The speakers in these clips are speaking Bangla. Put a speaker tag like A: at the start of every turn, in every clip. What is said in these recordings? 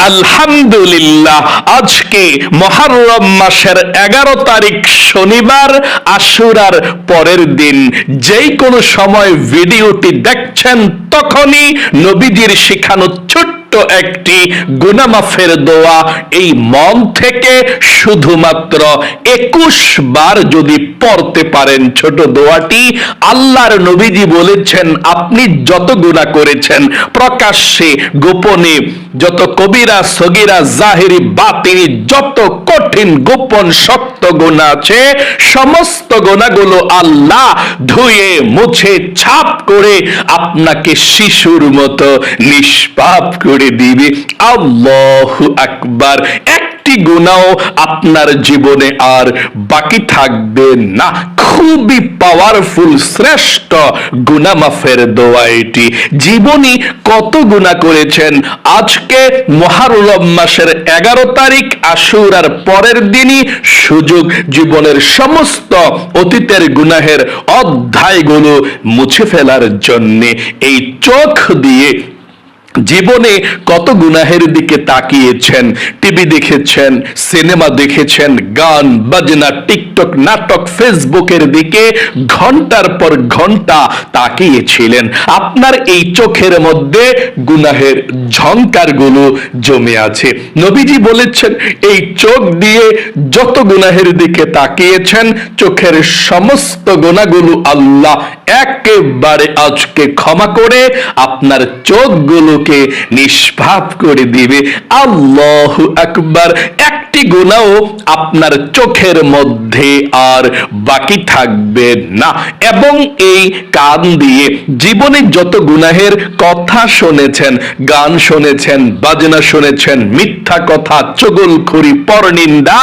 A: আলহামদুলিল্লাহ, আজকে মুহররম মাসের 11 তারিখ শনিবার, আশুরার পরের দিন। যেই কোনো সময় ভিডিওটি দেখছেন তখনই নবীজির শিখানো ছোট্ট একটি গুনাহ মাফের দোয়া এই মন থেকে শুধুমাত্র 21 বার যদি পড়তে পারেন, ছোট দোয়াটি আল্লাহর নবীজি বলেছেন আপনি যত গুনাহ করেছেন প্রকাশ্যে গোপনে, যত কবিরা সগীরা জাহিরি বাতিনি, যত কঠিন গোপন শক্ত গুনাহ আছে, সমস্ত গুনাহগুলো আল্লাহ ধুয়ে মুছে ছাপ করে আপনাকে শিশুর মতো নিষ্পাপ করে দিবে। আল্লাহু আকবার। একটি গুনাহ আপনার জীবনে আর বাকি থাকবে না। খুবই পাওয়ারফুল, শ্রেষ্ঠ গুনাহ মাফের দোয়া এটি। জীবনে কত গুনাহ করেছেন, আজকে মুহররম মাসের 11 তারিখ আশুরার পরের দিনই সুযোগ জীবনের সমস্ত অতীতের গুনাহের অধ্যায়গুলো মুছে ফেলার জন্য। এই চোখ দিয়ে জীবনে কত গুনাহের দিকে তাকিয়েছেন, টিভি দেখেছেন, সিনেমা দেখেছেন, গান বাজনা, টিকটক, নাটক, ফেসবুকের দিকে ঘন্টার পর ঘন্টা তাকিয়েছিলেন। আপনার এই চোখের মধ্যে গুনাহের ঝংকারগুলো জমে আছে। নবীজি বলেছেন এই চোখ দিয়ে যত গুনাহের দিকে তাকিয়েছেন, চোখের সমস্ত গুনাহগুলো আল্লাহ একেবারে আজকে ক্ষমা করে আপনার চোখগুলোকে নিষ্পাপ করে দিবে। আল্লাহু আকবার। একটি গুনাহ আপনার চোখের মধ্যে আর বাকি থাকবে না। এবং এই কান দিয়ে জীবনে যত গুনাহের কথা শুনেছেন, গান শুনেছেন, বাজনা শুনেছেন, মিথ্যা কথা, চুগলখড়ি, পরনিন্দা,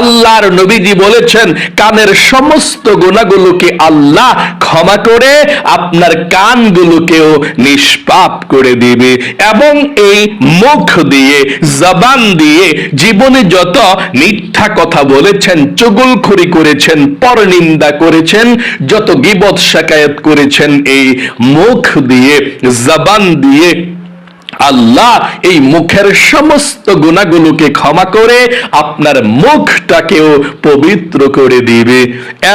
A: আল্লাহর নবীজি বলেছেন কানের সমস্ত গুনাহগুলোকে আল্লাহ ক্ষমা করে আপনার কানগুলোকেও নিষ্পাপ করে দিবে। এবং এই মুখ দিয়ে, জবান দিয়ে জীবনে যত মিথ্যা কথা বলেছেন, চুগলখড়ি করেছেন, পরনিন্দা করেছেন, যত গীবত শিকায়াত করেছেন, এই মুখ দিয়ে, জবান দিয়ে আল্লাহ এই মুখের সমস্ত গুনাহগুলোকে ক্ষমা করে আপনার মুখটাকেও পবিত্র করে দিবে।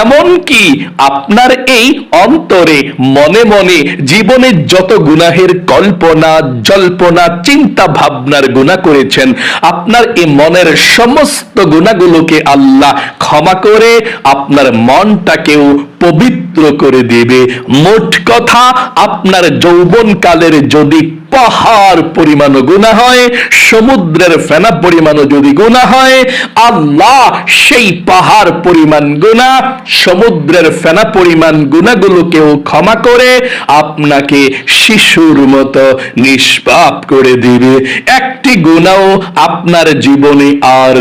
A: এমন কি আপনার এই অন্তরে মনে মনে জীবনে যত গুনাহের কল্পনা জল্পনা চিন্তা ভাবনার গুনাহ করেছেন, আপনার এই মনের সমস্ত গুনাহগুলোকে আল্লাহ ক্ষমা করে আপনার মনটাকেও পবিত্র করে দিবে। মোট কথা, আপনার যৌবনকালের যদি পাহাড় পরিমাণ গুনাহ হয়, সমুদ্রের ফেনা পরিমাণ যদি গুনাহ হয়, আল্লাহ সেই পাহাড় পরিমাণ গুনাহ, সমুদ্রের ফেনা পরিমাণ গুনাহগুলোকেও ক্ষমা করে আপনাকে শিশুর মতো নিষ্পাপ করে দিবে। একটি গুনাহ আপনার জীবনে আর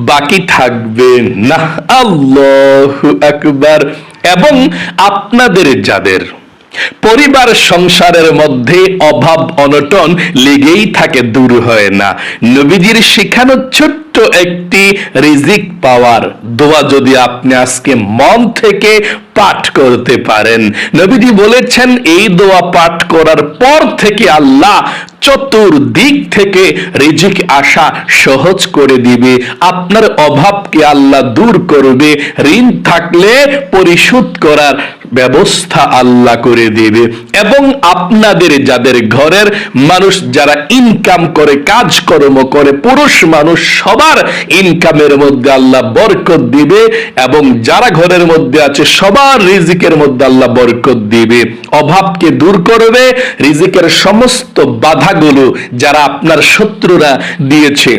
A: বাকি থাকবে না। আল্লাহু আকবার। এবং আপনাদের যাদের পরিবার সংসারের মধ্যে অভাব অনটন লেগেই থাকে, দূর হয় না, নবীজির শিখানো ছোট্ট একটি রিজিক পাওয়ার দোয়া যদি আপনি আজকে মন থেকে পাঠ করতে পারেন, নবীজি বলেছেন এই দোয়া পাঠ করার পর থেকে আল্লাহ চতুর্দিক থেকে রিজিক আসা সহজ করে দিবে। আপনার অভাবকে আল্লাহ দূর করবে। ঋণ থাকলে পরিশোধ করার ব্যবস্থা আল্লাহ করে দেবে। এবং আপনাদের যাদের ঘরের মানুষ যারা ইনকাম করে, কাজকর্ম করে, পুরুষ মানুষ, সবার ইনকামের মধ্যে আল্লাহ বরকত দিবে। এবং যারা ঘরের মধ্যে আছে সবার রিজিকের মধ্যে আল্লাহ বরকত দিবে। অভাবকে দূর করবে। রিজিকের সমস্ত বাধাগুলো যারা আপনার শত্রুরা দিয়েছে,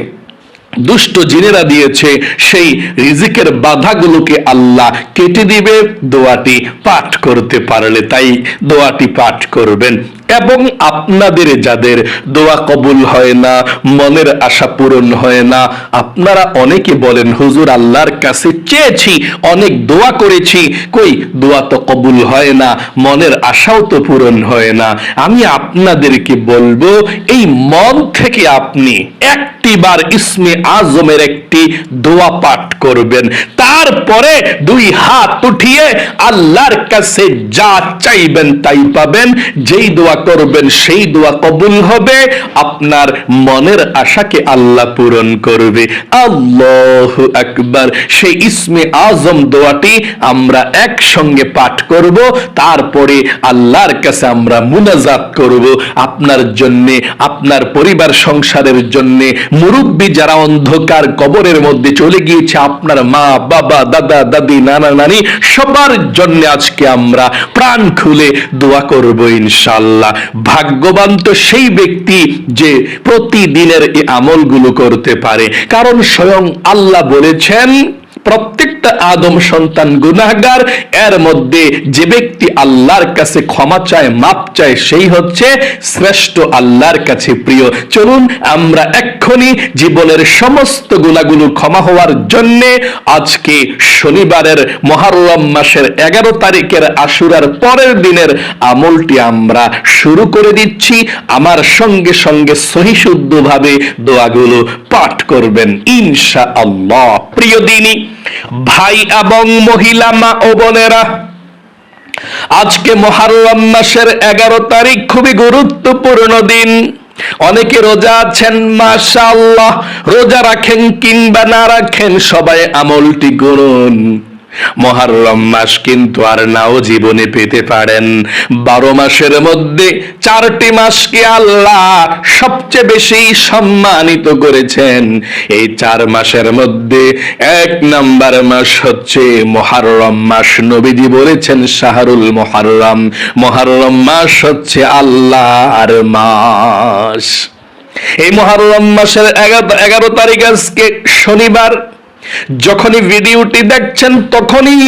A: দুষ্ট জিনেরা দিয়েছে, সেই রিজিকের বাধাগুলোকে আল্লাহ কেটে দিবে দোয়াটি পাঠ করতে পারলে। তাই দোয়াটি পাঠ করবেন। এবং আপনাদের যাদের দোয়া কবুল হয় না, মনের আশা পূরণ হয় না, আপনারা অনেকে বলেন হুজুর আল্লাহর কাছে চেয়েছি, অনেক দোয়া করেছি, কই দোয়া তো কবুল হয় না, মনের আশাও তো পূরণ হয় না। আমি আপনাদেরকে বলবো এই মন থেকে আপনি একটিবার ইসমে আজমের একটি দোয়া পাঠ করবেন। তার তারপরে দুই হাত উঠিয়ে আল্লাহর কাছে যা চাইবেন তাই পাবেন, যেই দোয়া করবেন সেই দোয়া কবুল হবে, আপনার মনের আশাকে আল্লাহ পূরণ করবে। আল্লাহু আকবার। সেই ইসমে আজম দোয়াটি আমরা একসঙ্গে পাঠ করব, তারপরে আল্লাহর কাছে আমরা মুনাজাত করব আপনার জন্য, আপনার পরিবার সংসারের জন্য, মুরব্বী যারা অন্ধকার কবরের মধ্যে চলে গিয়েছে, আপনার মা বাবা দাদা দাদি নানা নানি সবার জন্য আজকে আমরা প্রাণ খুলে দোয়া করব ইনশাআল্লাহ। ভাগ্যবান তো সেই ব্যক্তি যে প্রতিদিনের এই আমলগুলো করতে পারে, কারণ স্বয়ং আল্লাহ বলেছেন প্রত্যেকটা আদম সন্তান গুনাহগার, এর মধ্যে যে ব্যক্তি আল্লাহর কাছে ক্ষমা চায়, মাপ চায়, সেই হচ্ছে শ্রেষ্ঠ, আল্লাহর কাছে প্রিয়। চলুন আমরা এক্ষুনি জীবনের সমস্ত গুনাহগুলো ক্ষমা হওয়ার জন্য আজকে শনিবারের মুহররম মাসের 11 তারিখের আশুরার পরের দিনের আমলটি আমরা শুরু করে দিচ্ছি। আমার সঙ্গে সঙ্গে সহি শুদ্ধভাবে দোয়াগুলো পাঠ করবেন ইনশাআল্লাহ। প্রিয় দিনী ভাই এবং মহিলা মা ও বোনেরা, আজকে মুহররম মাসের 11 তারিখ, খুবই গুরুত্বপূর্ণ দিন। অনেকে রোজা আছেন, মাশাআল্লাহ, রোজা রাখেন কিংবা না রাখেন, সবাই আমলটি করুন। মুহররম মাস কিন্তু আর নাও জীবনে পেতে পারেন। 12 মাসের মধ্যে 4টি মাসকে আল্লাহ সবচেয়ে বেশি সম্মানিত করেছেন। এই 4 মাসের মধ্যে 1 নাম্বার মাস হচ্ছে মুহররম মাস। নবীজি বলেছেন শাহরুল মুহররম, মুহররম মাস হচ্ছে আল্লাহর মাস। এই মুহররম মাসের 11 তারিখ আজকে শনিবার। যখনই ভিডিওটি দেখছেন তখনই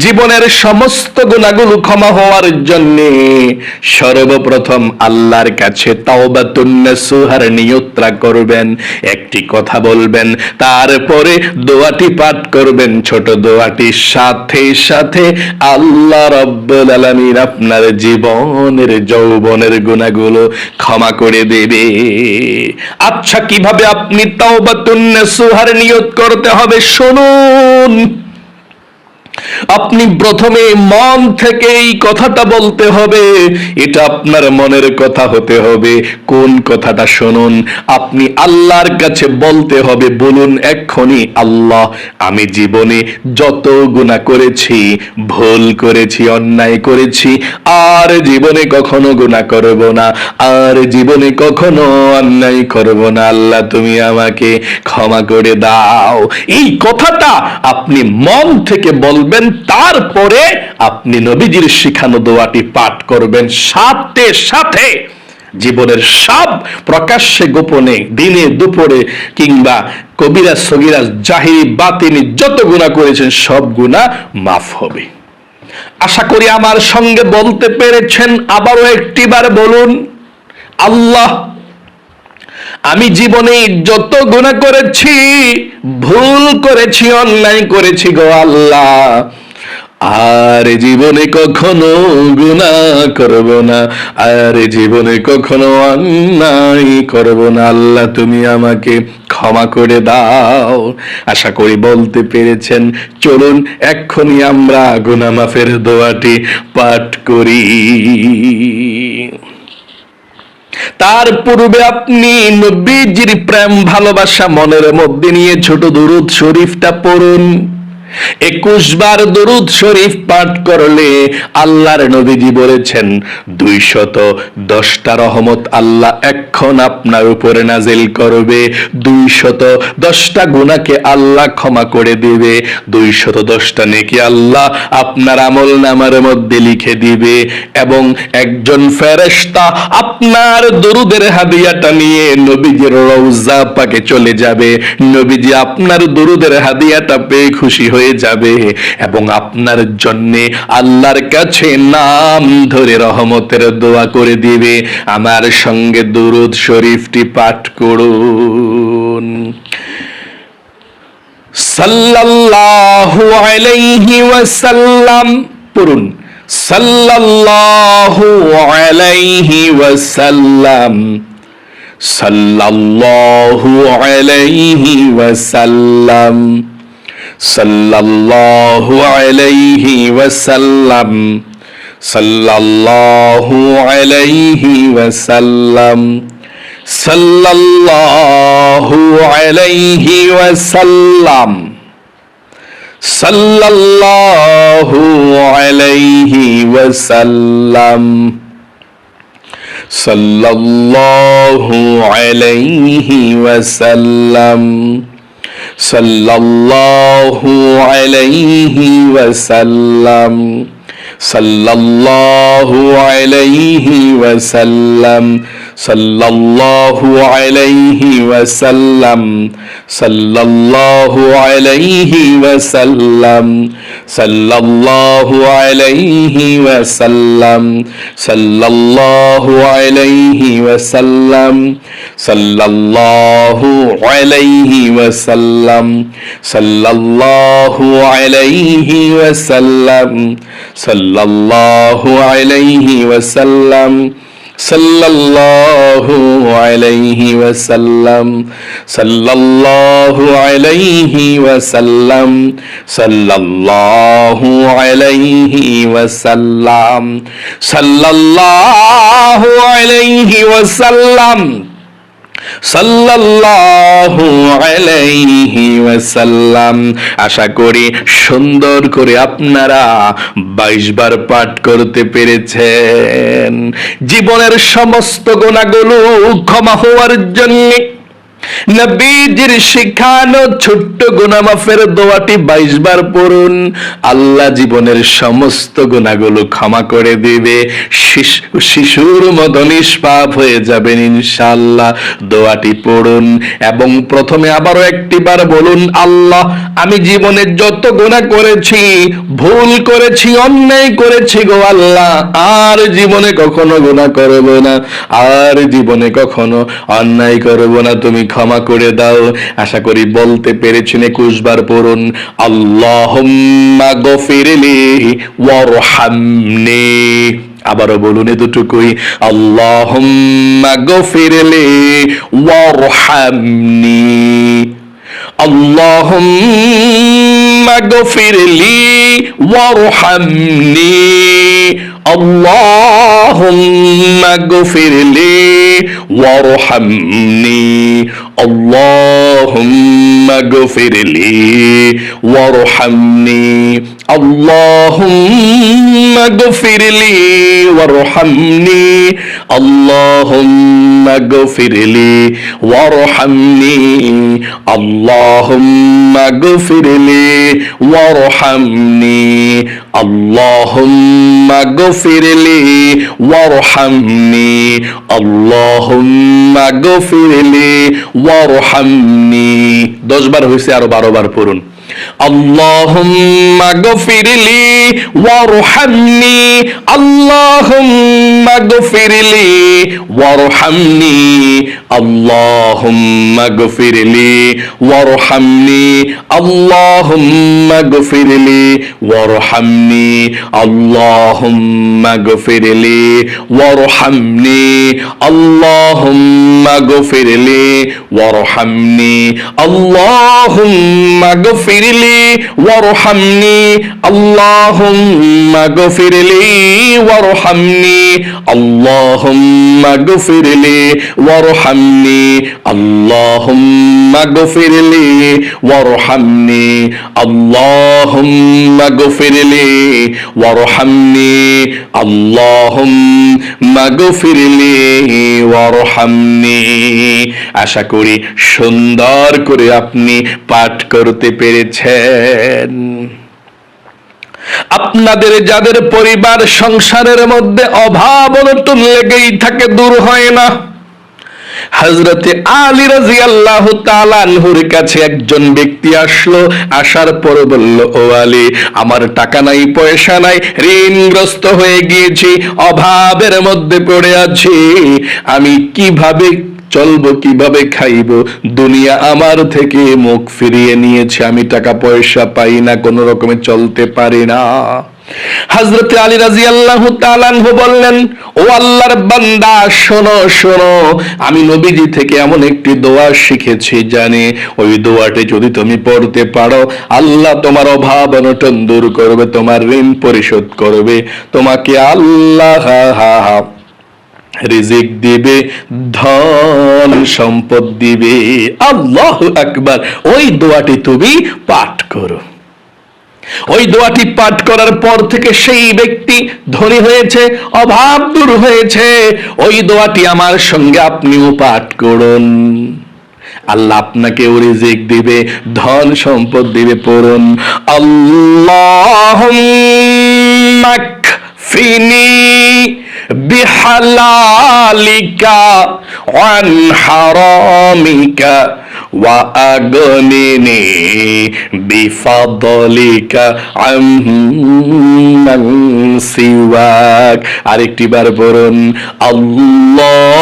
A: জীবনের সমস্ত গুনাহগুলো ক্ষমা হওয়ার জন্য সর্বপ্রথম আল্লাহর কাছে তাওবাতুন নাসুহার নিয়ত করবেন, একটি কথা বলবেন, তারপরে দোয়াটি পাঠ করবেন। ছোট দোয়াটির সাথে সাথে আল্লাহ রাব্বুল আলামিন আপনার জীবনের যৌবনের গুনাহগুলো ক্ষমা করে দেবে। আচ্ছা, কিভাবে আপনি তাওবাতুন নাসুহার নিয়ত করতে হবে শুনুন। আপনি প্রথমে মন থেকে এই কথাটা বলতে হবে, এটা আপনার মনের কথা হতে হবে। কোন কথাটা শুনুন, আপনি আল্লাহর কাছে বলতে হবে, বলুন এক্ষুনি, আল্লাহ, আমি জীবনে যত গুনাহ করেছি, ভুল করেছি, অন্যায় করেছি, আর জীবনে কখনো গুনাহ করব না, আর জীবনে কখনো অন্যায় করব না, আল্লাহ তুমি আমাকে ক্ষমা করে দাও। এই কথাটা আপনি মন থেকে বলবেন, তারপরে আপনি নবীজির শিখানো দোয়াটি পাঠ করবেন। সাথে সাথে জীবনের সব প্রকাশ্যে গোপনে, দিনে দুপুরে কিংবা কবিরা সগীরা জাহিরি বাতিনি যত গুনাহ করেছেন সব গুনাহ মাফ হবে। আশা করি আমার সঙ্গে বলতে পেরেছেন। আবারও একটিবার বলুন, আল্লাহ, আমি জীবনে যত গুনাহ করেছি, ভুল করেছি, অন্যায় করেছি গো আল্লাহ, আর জীবনে কখনো গুনাহ করব না, আর জীবনে কখনো অন্যায় করব না, আল্লাহ তুমি আমাকে ক্ষমা করে দাও। আশা করি বলতে পেরেছেন। চলুন এক্ষুনি আমরা গুনাহ মাফের দোয়াটি পাঠ করি। তার পূর্বে আপনি নবীজির প্রেম ভালোবাসা মনের মধ্যে নিয়ে ছোট দুরূদ শরীফটা পড়ুন। 21 বার দুরূদ শরীফ পাঠ করলে আল্লাহর নবীজি বলেছেন 210টা রহমত আল্লাহ এখন আপনার উপরে নাজিল করবে, 210টা গুনাহকে আল্লাহ ক্ষমা করে দিবে, 210টা নেকি আল্লাহ আপনার আমলনামার মধ্যে লিখে দিবে, এবং একজন ফেরেশতা আপনার দরুদের হাদিয়াটা নিয়ে নবীজির রওজা পাকে চলে যাবে। নবীজি আপনার দরুদের হাদিয়াটা পেয়ে খুশি হয়ে যাবে এবং আপনার জন্য আল্লাহর কাছে নাম ধরে রহমতের দোয়া করে দিবে। আমার সঙ্গে দুরূদ শরীফটি পাঠ করুন। সাল্লাল্লাহু আলাইহি ওয়াসাল্লাম পড়ুন। সাল্লাল্লাহু আলাইহি ওয়াসাল্লাম, সাল্লাল্লাহু আলাইহি ওয়াসাল্লাম, সাল্লাল্লাহু আলাইহি ওয়াসাল্লাম, সাল্লাল্লাহু আলাইহি ওয়াসাল্লাম, সাল্লাল্লাহু আলাইহি ওয়াসাল্লাম, সাল্লাল্লাহু আলাইহি ওয়াসাল্লাম, সাল্লাল্লাহু আলাইহি ওয়াসাল্লাম, সাল্লাল্লাহু আলাইহি ওয়াসাল্লাম, সাল্লাল্লাহু আলাইহি ওয়াসাল্লাম, সাল্লাল্লাহু আলাইহি ওয়াসাল্লাম, সাল্লাল্লাহু আলাইহি ওয়াসাল্লাম, সাল্লাল্লাহু আলাইহি ওয়াসাল্লাম, সাল্লাল্লাহু আলাইহি ওয়াসাল্লাম, সাল্লাল্লাহু আলাইহি ওয়াসাল্লাম, সাল্লাল্লাহু আলাইহি ওয়াসাল্লাম, সাল্লাল্লাহু আলাইহি ওয়াসাল্লাম, সাল্লাল্লাহু আলাইহি ওয়াসাল্লাম, সাল্লাল্লাহু আলাইহি ওয়াসাল্লাম, সাল্লাল্লাহু আলাইহি ওয়াসাল্লাম, সাল্লাল্লাহু আলাইহি ওয়াসাল্লাম, সাল্লাল্লাহু আলাইহি ওয়াসাল্লাম। আশা করি সুন্দর করে আপনারা 22 বার পাঠ করতে পেরেছেন। জীবনের সমস্ত গুনাহগুলো ক্ষমা হওয়ার জন্য নবীজির শিখানো ছোট্ট গুনাহ মাফের দোয়াটি 22 বার পড়ুন। আল্লাহ জীবনের সমস্ত গুনাহগুলো ক্ষমা করে দিবে, শিশুর মতো নিষ্পাপ হয়ে যাবেন ইনশাআল্লাহ। দোয়াটি পড়ুন এবং প্রথমে আবারও একটিবার বলুন, আল্লাহ আমি জীবনে যত গুনাহ করেছি, ভুল করেছি, অন্যায় করেছি গো আল্লাহ, আর জীবনে কখনো গুনাহ করব না, আর জীবনে কখনো অন্যায় করব না, তুমি ক্ষমা করে দাও। আশা করি বলতে পেরেছেন। 21 বার পড়ুন, আল্লাহুম্মা গফিরলি ওয়ারহামনি। আবারও বলুন এতটুকুই, আল্লাহুম্মা গফিরলি ওয়ারহামনি, আল্লাহুম্মা গফিরলি ওয়ারহামনি, আল্লাহুম্মা গফিরলি ওয়ারহামনি, আল্লাহুম্মা গফিরলি ওয়ারহামনি, আল্লাহুম্মা গফিরলি ওয়ারহামনি, আল্লাহুম্মা গফিরলি ওয়ারহামনি, আল্লাহুম্মা গফিরলি ওয়ারহামনি, আল্লাহুম্মা গফিরলি ওয়ারহামনি, আল্লাহুম্মা গফিরলি ওয়ারহামনি। 10 বার হয়েছে, আরো 12 বার পড়ুন, আল্লাহুম্মা গফিরলি ওয়ারহামনি, আল্লাহুম্মা গফিরলি ওয়ারহামনি, আল্লাহুম্মা গফিরলি ওয়ারহামনি, আল্লাহুম্মা গফিরলি ওয়ারহামনি, আল্লাহুম্মা গফিরলি ওয়ারহামনি, আল্লাহুম্মা গফিরলি ওয়ারহামনি, আল্লাহুম্মা গফিরলি ওয়ারহামনি, আল্লাহুম্মা গফিরলি ওয়ারহামনি, আল্লাহুম্মা গফিরলি ওয়ারহামনি, আল্লাহুম্মা গফিরলি ওয়ারহামনি, আল্লাহুম্মা গফিরলি ওয়ারহামনি, আল্লাহুম্মা গফিরলি ওয়ারহামনি। আশা করি সুন্দর করে আপনি পাঠ করতে পেরেছেন। আপনাদের যাদের পরিবার সংসারের মধ্যে অভাব অনটন লেগেই থাকে, দূর হয় না, হযরতে আলী রাদিয়াল্লাহু তাআলা আনহুর কাছে একজন ব্যক্তি আসলো। আসার পর বলল, ও আলী, আমার টাকা নাই, পয়সা নাই, ঋণগ্রস্ত হয়ে গিয়েছি, অভাবের মধ্যে পড়ে আছি, আমি কিভাবে চলবো, কিভাবে খাইবো? দুনিয়া আমার থেকে মুখ ফিরিয়ে নিয়েছে, আমি টাকা পয়সা পাই না, কোনো রকমে চলতে পারি না। হযরত আলী রাদিয়াল্লাহু তাআলা আনহু বললেন, ও আল্লাহর বান্দা শোনো শোনো, আমি নবীজি থেকে এমন একটি দোয়া শিখেছি জানি, ওই দোয়াটি যদি তুমি পড়তে পারো আল্লাহ তোমার অভাব অনটন দূর করবে, তোমার ঋণ পরিশোধ করবে, তোমাকে আল্লাহ রিজিক দিবে, ধন সম্পদ দিবে। আল্লাহু আকবার। ওই দোয়াটি তুমি পাঠ করো। ওই দোয়াটি পাঠ করার পর থেকে সেই ব্যক্তি ধনী হয়েছে, অভাব দূর হয়েছে। ওই দোয়াটি আমার সঙ্গে আপনিও পাঠ করুন, আল্লাহ আপনাকে রিজিক দিবে, ধন সম্পদ দিবে। পড়ুন, আল্লাহুম্মা কফিনি বিহালালিকা ওয়ান হারামিকা ওয়া আগনিনি বিফাদলিকা আম্মান সিওয়াক। আরেকটি বার পড়ুন,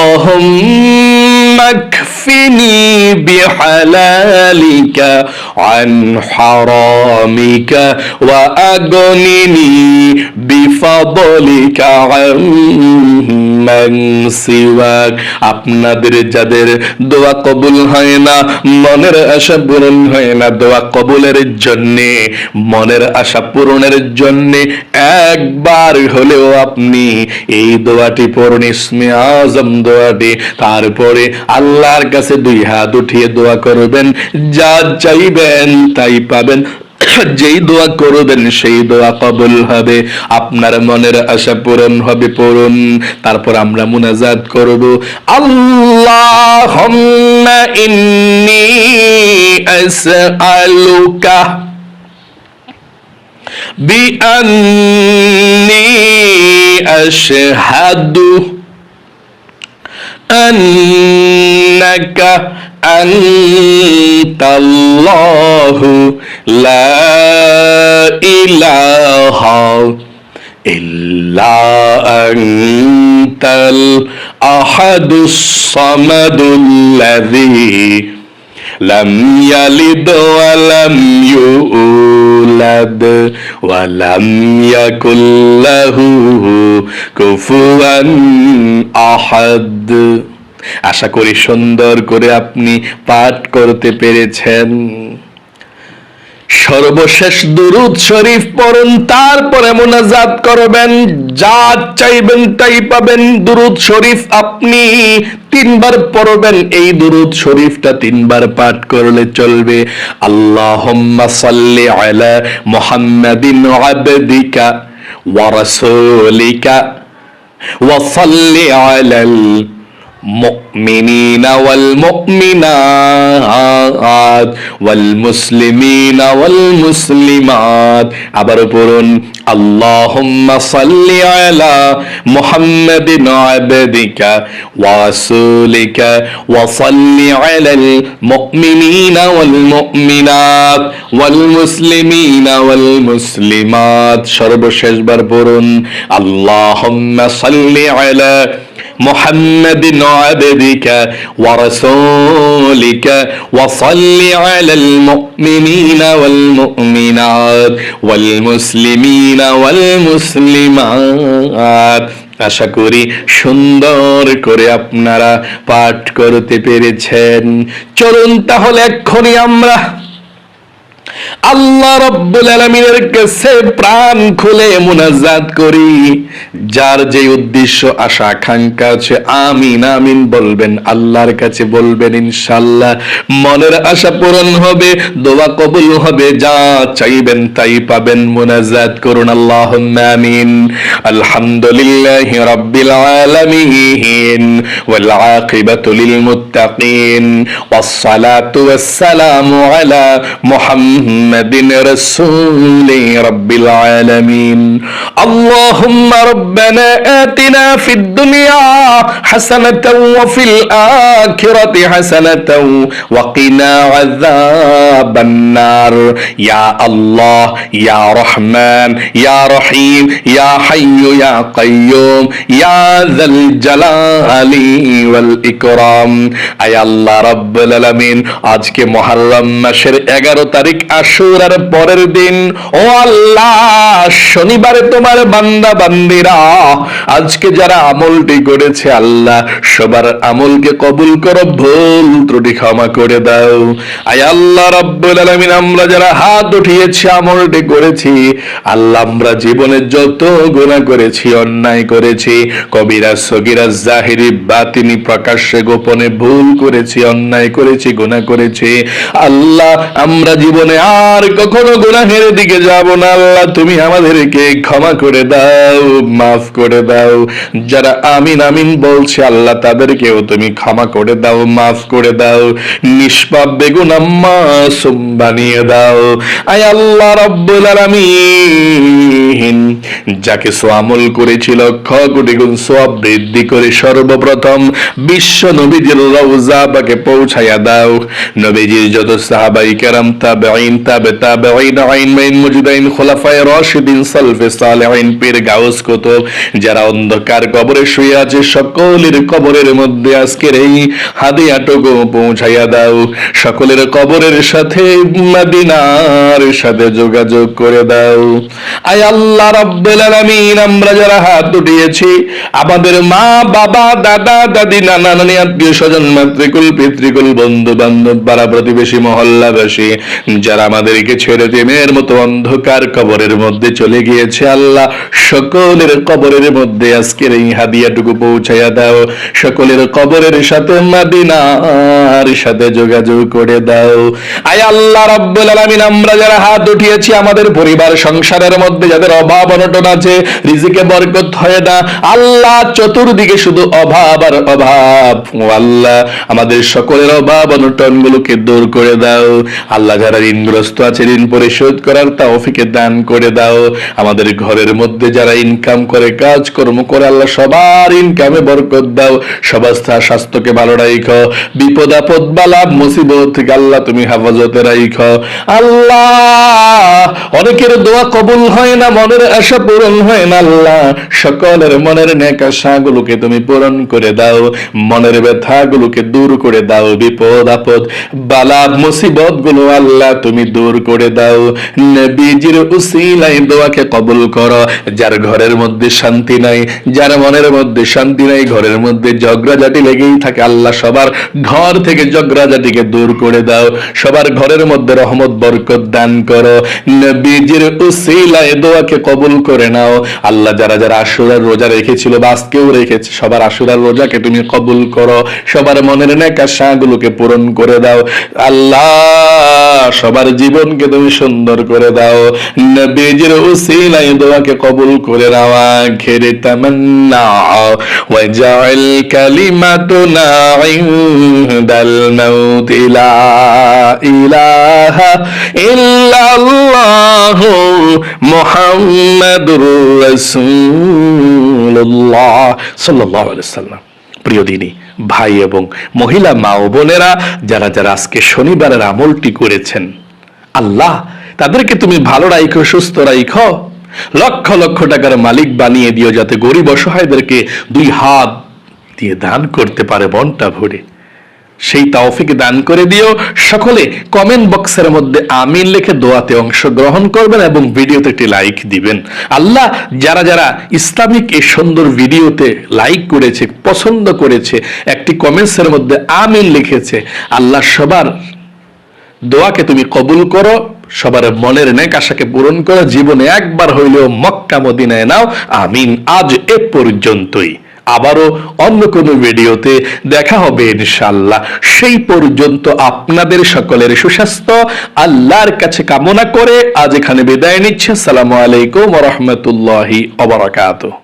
A: আল্লাহুম্মা কফিনি বিহালালিকা আন হারামিকা ওয়া আগনিনি বিফাদলিকা আম্মান সিওয়াক। আপনাদের যাদের দোয়া কবুল হয় না, মনের আশা পূরণ হয় না, দোয়া কবুলের জন্যে, মনের আশা পূরণের জন্যে একবার হলেও আপনি এই দোয়াটি পড়ুন, ইসমে আজম দোয়াটি। তারপরে আল্লাহর কাছে দুই হাত উঠিয়ে দোয়া করবেন, যা চাইবেন তাই পাবেন, যেই দোয়া করবেন সেই দোয়া কবুল হবে, আপনার মনের আশা পূরণ হবে। পড়ুন, তারপর আমরা মুনাজাত করব, আল্লাহুম্মা ইন্নী আসআলুকা বিআন্নী আশহাদু আন্নাকা আনতাল্লাহু লা ইলাহা ইল্লা আনতাল আহাদুস সামাদুল্লাযী লাম ইয়ালিদ ওয়া লাম ইউলাদ ওয়া লাম ইয়াকুল লাহু কুফুয়ান আহাদ। আশা করি সুন্দর করে আপনি পাঠ করতে পেরেছেন। সর্বশেষ দুরূদ শরীফ পড়ুন, তারপরে মুনাজাত করবেন, যা চাইবেন তাই পাবেন। দুরূদ শরীফ আপনি 3 বার পড়বেন, এই দুরূদ শরীফটা 3 বার পাঠ করলে চলবে। আল্লাহুম্মা সাল্লি আলা মুহাম্মাদিন আবদিকা ওয়া রাসূলিকা ওয়া সাল্লি আলাল মুমিনিনা ওয়াল মুমিনাত ওয়াল মুসলিমিনা ওয়াল মুসলিমাত। আবার পড়ুন, আল্লাহুম্মা সাল্লি আলা মুহাম্মাদিন আবদিকা ওয়া রাসূলিকা ওয়া সাল্লি আলাল মুমিনিনা ওয়াল মুমিনাত ওয়াল মুসলিমিনা ওয়াল মুসলিমাত। সর্বশেষবার পড়ুন, আল্লাহুম্মা সাল্লি আলা মুহাম্মাদিন আবদিকা ওয়া রাসূলিকা ওয়া সাল্লি আলাল মুমিনিনা ওয়াল মুমিনাত ওয়াল মুসলিমিনা ওয়াল মুসলিমাত। আশা করি সুন্দর করে আপনারা পাঠ করতে পেরেছেন। চলুন তাহলে এক্ষুনি আমরা আল্লাহ রাব্বুল আলামিনের কাছে প্রাণ খুলে মুনাজাত করি। যার যে উদ্দেশ্য আশা আকাঙ্ক্ষা আছে আমিন আমিন বলবেন, আল্লাহর কাছে বলবেন, ইনশাআল্লাহ মনের আশা পূরণ হবে, দোয়া কবুল হবে, যা চাইবেন তাই পাবেন। মুনাজাত করুন, আল্লাহুম্মা আমিন। আলহামদুলিল্লাহি রাব্বিল আলামিন ওয়াল আকিবাতু লিল মুত্তাকিন ওয়াস সালাতু ওয়াস সালামু আলা মুহাম্মাদিন রাসূলি রাব্বিল আলামিন। আল্লাহুম্মা রাব্বানা আতিনা ফিদ দুনিয়া হাসানাতাও ওয়া ফিল আখিরাতি হাসানাতাও ওয়া কিনা আযাবান নার। ইয়া আল্লাহ, ইয়া রহমান, ইয়া রহিম, ইয়া হাইয়্যু ইয়া কাইয়্যুম, ইয়া যাল জালালি ওয়াল ইকরাম। আয় আল্লাহ রাব্বুল আলামিন, আজকে মুহররম মাসের 11 তারিখ আশুরার পরের দিন, ও আল্লাহ শনিবারে তোমার বান্দা বান্দিরা আজকে যারা আমলটি করেছে আল্লাহ সবার আমলকে কবুল করো, ভুল ত্রুটি ক্ষমা করে দাও। আয় আল্লাহ রাব্বুল আলামিন, আমরা যারা হাত উঠিয়েছি আমলটি করেছি আল্লাহ, আমরা জীবনে যত গুনাহ করেছি, অন্যায় করেছি, কবিরা সগীরা জাহিরি বাতিনি, প্রকাশ্যে গোপনে ভুল করেছি, অন্যায় করেছি, গুনাহ করেছি আল্লাহ, আমরা জীবনে আর কখনো গুনাহের দিকে যাব না আল্লাহ, তুমি আমাদেরকে ক্ষমা করে দাও, মাফ করে দাও। যারা আমিন আমিন বলছে আল্লাহ তাদেরকেও তুমি ক্ষমা করে দাও, মাফ করে দাও, নিষ্পাপ বেগুনাহ মাসুম বানিয়ে দাও। আয় আল্লাহ রাব্বুল আলামিন, যাকে আমল করেছিল লক্ষ কোটি গুণ সওয়াব বৃদ্ধি করে সর্বপ্রথম বিশ্ব নবীজির রওজা পাকে পৌঁছায়া দাও। নবীজির যত সাহাবায়ে কেরাম, তাবেঈন, তাবে তাবেঈন, আইন মুজদাইন, খোলাফায়ে রাশিদিন, সালফে সালেহিন, পীর গাউস কুতুব যারা অন্ধকার কবরে শুয়ে আছে সকলের কবরের মধ্যে আজকের এই হাদিয়াটুকু পৌঁছায়া দাও। সকলের কবরের সাথে মদিনার সাথে যোগাযোগ করে দাও। আয় আল্লাহ রাব্বুল আলামিন, আমরা যারা হাত উঠিয়েছি আমাদের মা বাবা দাদা দাদি নানা নানি আত্মীয় স্বজন মাতৃকুল পিতৃকুল বন্ধু বান্ধব পাড়া প্রতিবেশী মহল্লাবাসী যারা আমাদেরকে ছেড়ে দিয়ে মেয়ের মতো অন্ধকার কবরের মধ্যে চলে গিয়েছে আল্লাহ, সকলের কবরের মধ্যে আজকের এই হাদিয়াটুকু পৌঁছায়া দাও। সকলের কবরের সাথে মদিনার সাথে যোগাযোগ করে দাও। আয় আল্লাহ রাব্বুল আলামিন, আমরা যারা হাত উঠিয়েছি আমাদের পরিবার সংসারের মধ্যে যাদের অভাব অনটন আছে, রিজিকে বরকত হয় না আল্লাহ, চতুর্দিকে শুধু অভাব আর অভাব, ও আল্লাহ আমাদের সকলের অভাব অনটন গুলোকে দূর করে দাও আল্লাহ। যারা ঋণগ্রস্ত আছে ঋণ পরিশোধ করার তৌফিক দান করে দাও। আমাদের ঘরের মধ্যে যারা ইনকাম করে কাজ কর্ম করে আল্লাহ সবার ইনকামে বরকত দাও, সবার স্বাস্থ্যকে ভালো রাখো, বিপদ আপদ বালা মুসিবত থেকে আল্লাহ তুমি হেফাজতে রাখো আল্লাহ। অনেকের দোয়া কবুল হয় না, মনের আশা পূরণ হয় না আল্লাহ, সকলের মনের নেক আশাগুলোকে তুমি পূরণ করে দাও, মনের ব্যথাগুলোকে দূর করে দাও, বিপদ আপদ বালা মুসিবত গুলো আল্লাহ তুমি দূর করে দাও। নবীজির উসিলায় দোয়াকে কবুল করো। যার ঘরের মধ্যে শান্তি নাই, যার মনের মধ্যে শান্তি নাই, ঘরের মধ্যে ঝগড়াঝাটি লেগেই থাকে আল্লাহ সবার ঘর থেকে ঝগড়াঝাটিকে দূর করে দাও, সবার ঘরের মধ্যে রহমত বরকত দান করো। নবীজির উসিলায় দোয়াকে কবুল করে নাও আল্লাহ। যারা যারা আশুরার রোজা রেখেছিল বা আজকেও রেখেছে সবার আশুরার রোজাকে তুমি কবুল করো, সবার মনের নেক আশাগুলোকে পূরণ করে দাও আল্লাহ, সবার জীবনকে তুমি সুন্দর করে দাও। নবীজির উসিলায় দোয়াকে কবুল করে নাও। আখিরি তামান্না ওয়াজআল কালিমাতুনা ইনদাল মাউত লা ইলাহা ইল্লাল্লাহু মুহাম্মাদুর রাসূলুল্লাহ সাল্লাল্লাহু আলাইহি ওয়াসাল্লাম। প্রিয় দিনী ভাই এবং মহিলা মা ও বোনেরা, যারা যারা আজকে শনিবারের আমলটি করেছেন আল্লাহ তাদেরকে তুমি ভালো রাখো, সুস্থ রাখো, লক্ষ লক্ষ টাকার মালিক বানিয়ে দিও, যাতে গরিব অসহায়দেরকে দুই হাত দিয়ে দান করতে পারে মনটা ভরে, সেই তৌফিক দান করে দিও। সকলে কমেন্ট বক্সের মধ্যে আমিন লিখে দোয়াতে অংশগ্রহণ করবেন এবং ভিডিওতে একটি লাইক দিবেন। আল্লাহ যারা যারা ইসলামিক এই সুন্দর ভিডিওতে লাইক করেছে, পছন্দ করেছে, একটি কমেন্টসের মধ্যে আমিন লিখেছে, আল্লাহ সবার দোয়াকে তুমি কবুল করো, সবার মনের নেক আশাকে পূরণ করো, জীবনে একবার হইলেও মক্কা মদিনায় নাও, আমিন। আজ এ পর্যন্তই, আবারও অন্য কোনো ভিডিওতে দেখা হবে ইনশাআল্লাহ। সেই পর্যন্ত আপনাদের সকলের সুস্বাস্থ্য আল্লাহর কাছে কামনা করে আজ এখানে বিদায় নিচ্ছি। আসসালামু আলাইকুম ওয়া রাহমাতুল্লাহি ওয়া বারাকাতুহু।